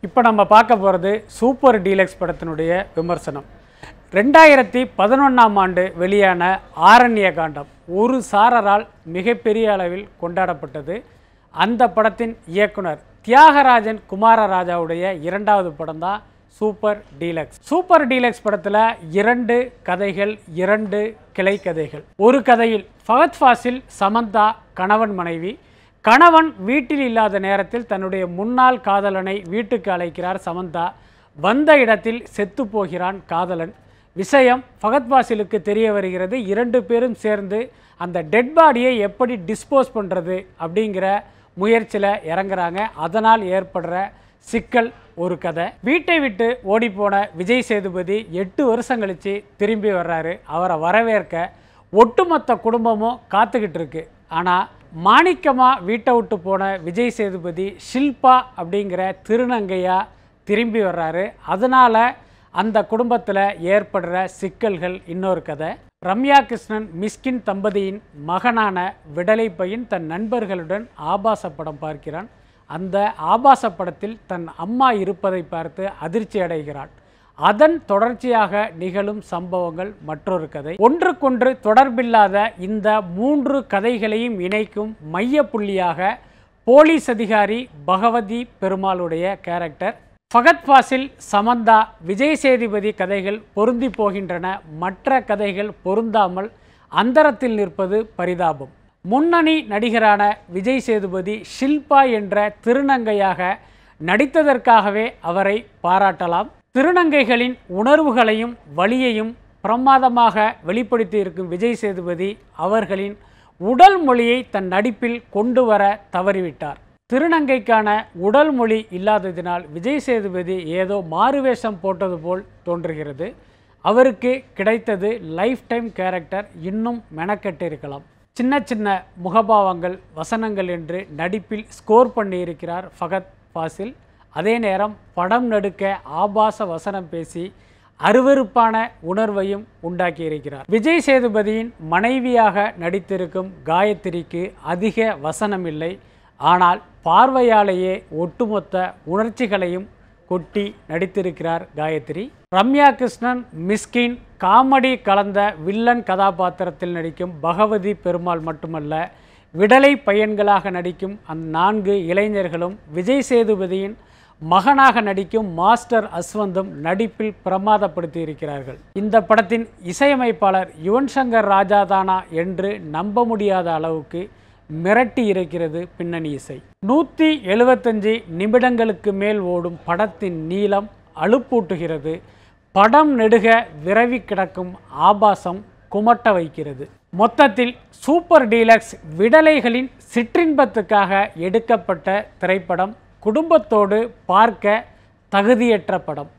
இப்போ நம்ம பார்க்க போகிறது சூப்பர் டீலக்ஸ் படத்தினுடைய விமர்சனம். 2011ஆம் ஆண்டு வெளியான ஆரண்ய காண்டம் ஒரு சாரரால் மிகப்பெரிய அளவில் கொண்டாடப்பட்டது. அந்த படத்தின் இயக்குனர் தியாகராஜன் குமாரராஜாவுடைய இரண்டாவது படம் தான் சூப்பர் டீலக்ஸ். சூப்பர் டீலக்ஸ் படத்தில் 2 கதைகள், 2 கிளை கதைகள். ஒரு கதையில் ஃபஹத் ஃபாசில், சமந்தா கணவன் மனைவி. கணவன் வீட்டில் இல்லாத நேரத்தில் தன்னுடைய முன்னாள் காதலனை வீட்டுக்கு அழைக்கிறார் சமந்தா. வந்த இடத்தில் செத்து போகிறான் காதலன். விஷயம் ஃபஹத் ஃபாசிலுக்கு தெரிய வருகிறது. 2 பேரும் சேர்ந்து அந்த டெட் பாடியை எப்படி டிஸ்போஸ் பண்ணுறது அப்படிங்கிற முயற்சியில் இறங்குறாங்க. அதனால் ஏற்படுற சிக்கல் ஒரு கதை. வீட்டை விட்டு ஓடிப்போன விஜய் சேதுபதி 8 வருஷம் கழித்து திரும்பி வர்றாரு. அவரை வரவேற்க ஒட்டுமொத்த குடும்பமும் காத்துக்கிட்டு இருக்கு. ஆனால் மாணிக்கமாக வீட்டை விட்டு போன விஜய் சேதுபதி ஷில்பா அப்படிங்கிற திருநங்கையாக திரும்பி வர்றாரு. அதனால் அந்த குடும்பத்தில் ஏற்படுற சிக்கல்கள் இன்னொரு கதை. ரம்யா கிருஷ்ணன் மிஸ்கின் தம்பதியின் மகனான விடலை பையன் தன் நண்பர்களுடன் ஆபாச படம் பார்க்கிறான். அந்த ஆபாச படத்தில் தன் அம்மா இருப்பதை பார்த்து அதிர்ச்சி அடைகிறான். அதன் தொடர்ச்சியாக நிகழும் சம்பவங்கள் மற்றொரு கதை. ஒன்றுக்கொன்று தொடர்பில்லாத இந்த 3 கதைகளையும் இணைக்கும் மைய புள்ளியாக போலீஸ் அதிகாரி பகவதி பெருமாளுடைய கேரக்டர். ஃபஹத் ஃபாசில், சமந்தா, விஜய் சேதுபதி கதைகள் பொருந்தி போகின்றன. மற்ற கதைகள் பொருந்தாமல் அந்தரத்தில் நிற்பது பரிதாபம். முன்னணி நடிகரான விஜய் சேதுபதி ஷில்பா என்ற திருநங்கையாக நடித்ததற்காகவே அவரை பாராட்டலாம். திருநங்கைகளின் உணர்வுகளையும் வலியையும் பிரமாதமாக வெளிப்படுத்தி இருக்கும் விஜய் சேதுபதி அவர்களின் உடல் மொழியை தன் நடிப்பில் கொண்டு வர தவறிவிட்டார். திருநங்கைக்கான உடல் மொழி இல்லாததினால் விஜய் சேதுபதி ஏதோ மாறுவேஷம் போட்டது போல் தோன்றுகிறது. அவருக்கு கிடைத்தது லைஃப் டைம் கேரக்டர். இன்னும் மெனக்கெட்டு இருக்கலாம். சின்ன சின்ன முகபாவங்கள், வசனங்கள் என்று நடிப்பில் ஸ்கோர் பண்ணியிருக்கிறார் ஃபஹத் ஃபாசில். அதே நேரம் படம் நடுக்க ஆபாச வசனம் பேசி அருவருப்பான உணர்வையும் உண்டாக்கியிருக்கிறார். விஜய் சேதுபதியின் மனைவியாக நடித்திருக்கும் காயத்ரிக்கு அதிக வசனம் இல்லை. ஆனால் பார்வையாலேயே ஒட்டுமொத்த உணர்ச்சிகளையும் கொட்டி நடித்திருக்கிறார் காயத்ரி. ரம்யா கிருஷ்ணன் மிஸ்கின் காமெடி கலந்த வில்லன் கதாபாத்திரத்தில் நடிக்கும் பகவதி பெருமாள் மட்டுமல்ல, விடலை பையன்களாக நடிக்கும் அந்த 4 இளைஞர்களும் விஜய் சேதுபதியின் மகனாக நடிக்கும் மாஸ்டர் அஸ்வந்தும் நடிப்பில் பிரமாதப்படுத்தி இருக்கிறார்கள். இந்த படத்தின் இசையமைப்பாளர் யுவன் சங்கர் ராஜா தானா என்று நம்ப முடியாத அளவுக்கு மிரட்டி இருக்கிறது பின்னணி இசை. 175 நிமிடங்களுக்கு மேல் ஓடும் படத்தின் நீளம் அலுப்பூட்டுகிறது. படம் நெடுக விரவி கிடக்கும் ஆபாசம் குமட்ட வைக்கிறது. மொத்தத்தில் சூப்பர் டீலக்ஸ் விடலைகளின் சிற்றின்பத்துக்காக எடுக்கப்பட்ட திரைப்படம். குடும்பத்தோடு பார்க்க தகுதியற்ற படம்.